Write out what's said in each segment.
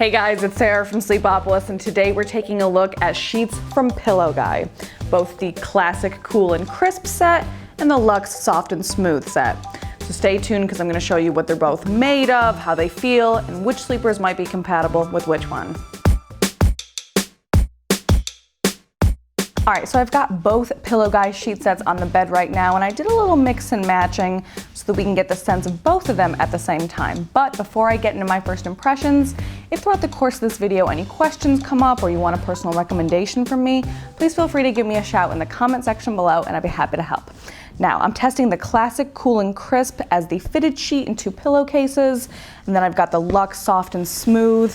Hey guys, it's Sarah from Sleepopolis, and today we're taking a look at sheets from Pillow Guy, both the classic Cool and Crisp set and the Luxe Soft and Smooth set. So stay tuned because I'm going to show you what they're both made of, how they feel, and which sleepers might be compatible with which one. Alright, so I've got both Pillow Guy sheet sets on the bed right now, and I did a little mix and matching so that we can get the sense of both of them at the same time. But before I get into my first impressions, if throughout the course of this video any questions come up or you want a personal recommendation from me, please feel free to give me a shout in the comment section below and I'd be happy to help. Now, I'm testing the classic Cool and Crisp as the fitted sheet in 2 pillowcases, and then I've got the Luxe Soft and Smooth,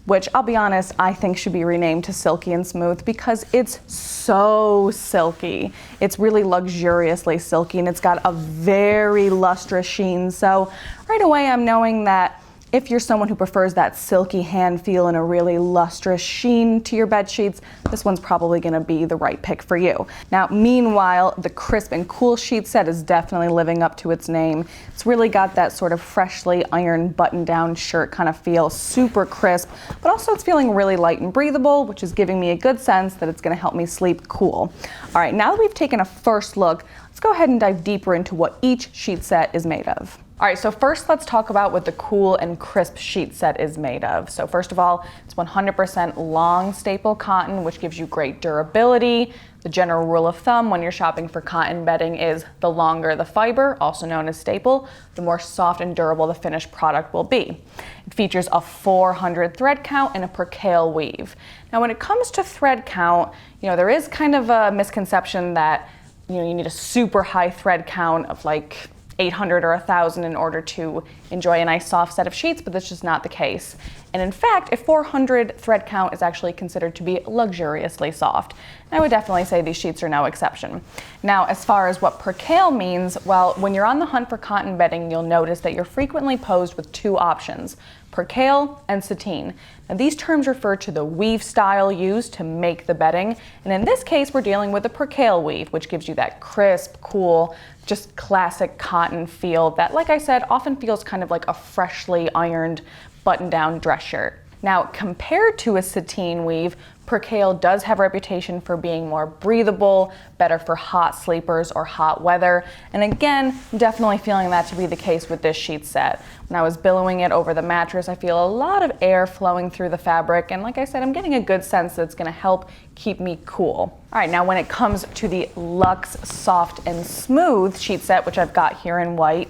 which I'll be honest, I think should be renamed to Silky and Smooth because it's so silky. It's really luxuriously silky and it's got a very lustrous sheen. So right away I'm knowing that if you're someone who prefers that silky hand feel and a really lustrous sheen to your bed sheets, this one's probably gonna be the right pick for you. Now, meanwhile, the Crisp and Cool sheet set is definitely living up to its name. It's really got that sort of freshly ironed button-down shirt kind of feel, super crisp, but also it's feeling really light and breathable, which is giving me a good sense that it's gonna help me sleep cool. All right, now that we've taken a first look, let's go ahead and dive deeper into what each sheet set is made of. All right, so first let's talk about what the Cool and Crisp sheet set is made of. So first of all, it's 100% long staple cotton, which gives you great durability. The general rule of thumb when you're shopping for cotton bedding is the longer the fiber, also known as staple, the more soft and durable the finished product will be. It features a 400 thread count and a percale weave. Now when it comes to thread count, there is kind of a misconception that you need a super high thread count of like 800 or 1,000 in order to enjoy a nice soft set of sheets, but that's just not the case. And in fact, a 400 thread count is actually considered to be luxuriously soft. And I would definitely say these sheets are no exception. Now, as far as what percale means, well, when you're on the hunt for cotton bedding, you'll notice that you're frequently posed with 2 options, percale and sateen. Now, these terms refer to the weave style used to make the bedding, and in this case, we're dealing with the percale weave, which gives you that crisp, cool, just classic cotton feel that, like I said, often feels kind of like a freshly ironed button-down dress shirt. Now, compared to a sateen weave, percale does have a reputation for being more breathable, better for hot sleepers or hot weather. And again, I'm definitely feeling that to be the case with this sheet set. When I was billowing it over the mattress, I feel a lot of air flowing through the fabric. And like I said, I'm getting a good sense that it's gonna help keep me cool. All right, now when it comes to the Luxe Soft and Smooth sheet set, which I've got here in white,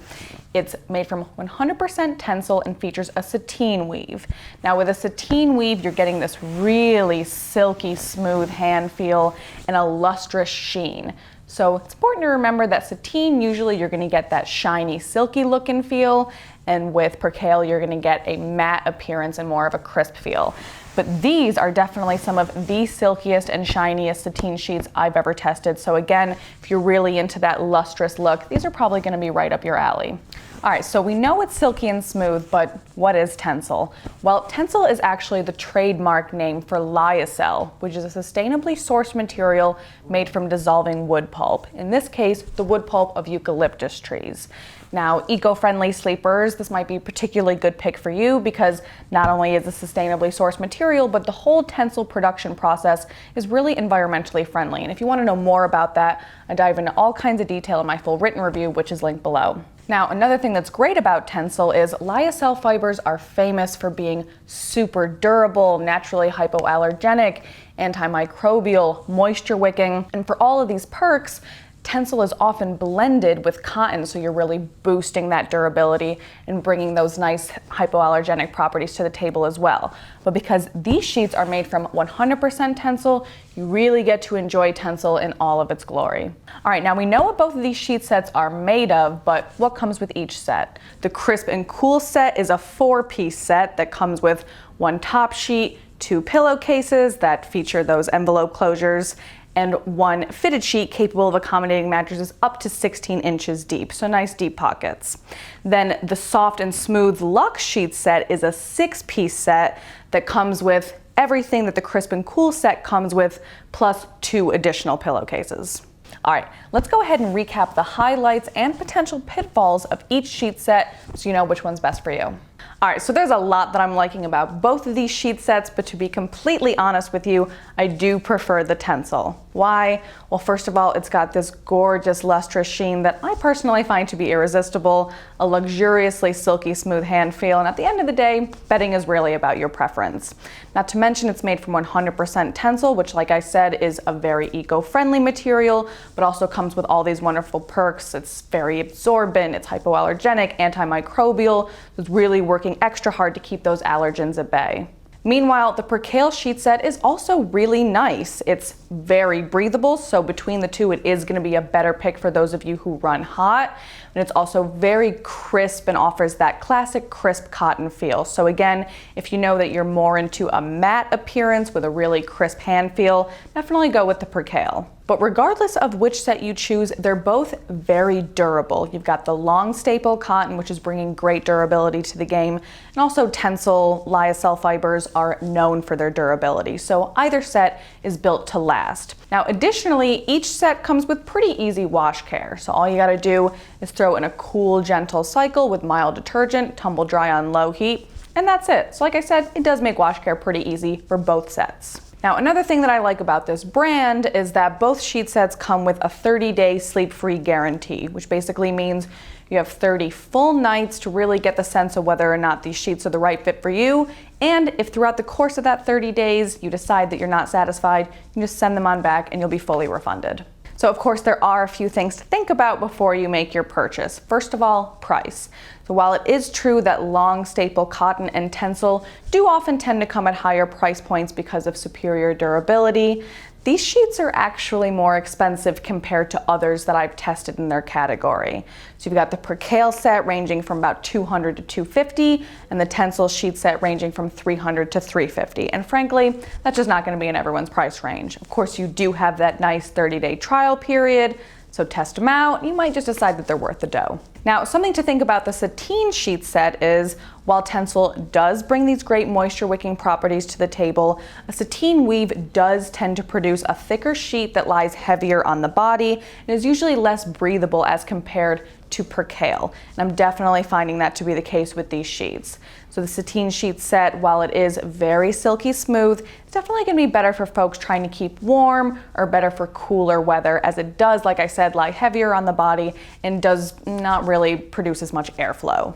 it's made from 100% Tencel and features a sateen weave. Now with a sateen weave, you're getting this really silky, smooth hand feel and a lustrous sheen. So it's important to remember that sateen, usually you're gonna get that shiny, silky look and feel, and with percale, you're gonna get a matte appearance and more of a crisp feel. But these are definitely some of the silkiest and shiniest sateen sheets I've ever tested. So again, if you're really into that lustrous look, these are probably gonna be right up your alley. All right, so we know it's silky and smooth, but what is Tencel? Well, Tencel is actually the trademark name for lyocell, which is a sustainably sourced material made from dissolving wood pulp. In this case, the wood pulp of eucalyptus trees. Now, eco-friendly sleepers, this might be a particularly good pick for you because not only is it a sustainably sourced material, but the whole Tencel production process is really environmentally friendly. And if you want to know more about that, I dive into all kinds of detail in my full written review, which is linked below. Now, another thing that's great about Tencel is lyocell fibers are famous for being super durable, naturally hypoallergenic, antimicrobial, moisture wicking, and for all of these perks, Tencel is often blended with cotton, so you're really boosting that durability and bringing those nice hypoallergenic properties to the table as well. But because these sheets are made from 100% Tencel, you really get to enjoy Tencel in all of its glory. All right, now we know what both of these sheet sets are made of, but what comes with each set? The Crisp and Cool set is a 4-piece set that comes with 1 top sheet, 2 pillowcases that feature those envelope closures, and 1 fitted sheet capable of accommodating mattresses up to 16 inches deep, so nice deep pockets. Then the Soft and Smooth Luxe sheet set is a 6-piece set that comes with everything that the Crisp and Cool set comes with, plus 2 additional pillowcases. All right, let's go ahead and recap the highlights and potential pitfalls of each sheet set so you know which one's best for you. All right, so there's a lot that I'm liking about both of these sheet sets, but to be completely honest with you, I do prefer the Tencel. Why? Well, first of all, it's got this gorgeous lustrous sheen that I personally find to be irresistible, a luxuriously silky smooth hand feel, and at the end of the day, bedding is really about your preference. Not to mention it's made from 100% Tencel, which like I said is a very eco-friendly material, but also comes with all these wonderful perks. It's very absorbent, it's hypoallergenic, antimicrobial, so it's really working extra hard to keep those allergens at bay. Meanwhile, the Percale sheet set is also really nice. It's very breathable, so between the two, it is going to be a better pick for those of you who run hot. And it's also very crisp and offers that classic crisp cotton feel. So again, if you know that you're more into a matte appearance with a really crisp hand feel, definitely go with the Percale. But regardless of which set you choose, they're both very durable. You've got the long staple cotton, which is bringing great durability to the game, and also Tencel lyocell fibers are known for their durability, so either set is built to last. Now additionally, each set comes with pretty easy wash care, so all you gotta do is throw in a cool, gentle cycle with mild detergent, tumble dry on low heat, and that's it. So like I said, it does make wash care pretty easy for both sets. Now, another thing that I like about this brand is that both sheet sets come with a 30-day sleep-free guarantee, which basically means you have 30 full nights to really get the sense of whether or not these sheets are the right fit for you. And if throughout the course of that 30 days you decide that you're not satisfied, you can just send them on back and you'll be fully refunded. So of course there are a few things to think about before you make your purchase. First of all, price. So while it is true that long staple cotton and Tencel do often tend to come at higher price points because of superior durability, these sheets are actually more expensive compared to others that I've tested in their category. So you've got the Percale set ranging from about $200 to $250, and the Tencel sheet set ranging from $300 to $350. And frankly, that's just not going to be in everyone's price range. Of course, you do have that nice 30-day trial period, so test them out. You might just decide that they're worth the dough. Now, something to think about the sateen sheet set is, while Tencel does bring these great moisture wicking properties to the table, a sateen weave does tend to produce a thicker sheet that lies heavier on the body and is usually less breathable as compared to Percale. And I'm definitely finding that to be the case with these sheets. So the sateen sheet set, while it is very silky smooth, it's definitely going to be better for folks trying to keep warm or better for cooler weather, as it does, like I said, lie heavier on the body and does not really produce as much airflow.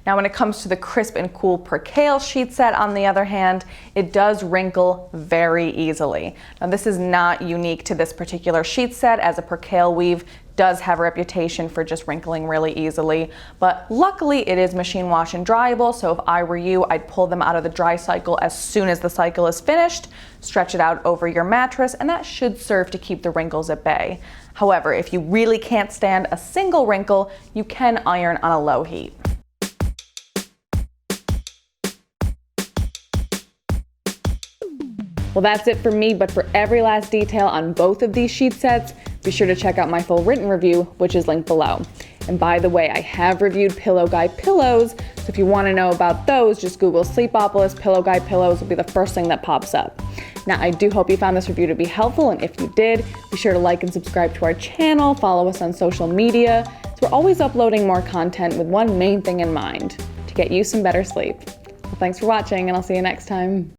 Now when it comes to the crisp and cool Percale sheet set, on the other hand, it does wrinkle very easily. Now this is not unique to this particular sheet set, as a Percale weave does have a reputation for just wrinkling really easily, but luckily it is machine wash and dryable, so if I were you, I'd pull them out of the dry cycle as soon as the cycle is finished, stretch it out over your mattress, and that should serve to keep the wrinkles at bay. However, if you really can't stand a single wrinkle, you can iron on a low heat. Well, that's it for me, but for every last detail on both of these sheet sets, be sure to check out my full written review, which is linked below. And by the way, I have reviewed Pillow Guy pillows, so if you want to know about those, just Google Sleepopolis Pillow Guy pillows will be the first thing that pops up. Now, I do hope you found this review to be helpful, and if you did, be sure to like and subscribe to our channel, follow us on social media, so we're always uploading more content with one main thing in mind, to get you some better sleep. Well, thanks for watching, and I'll see you next time.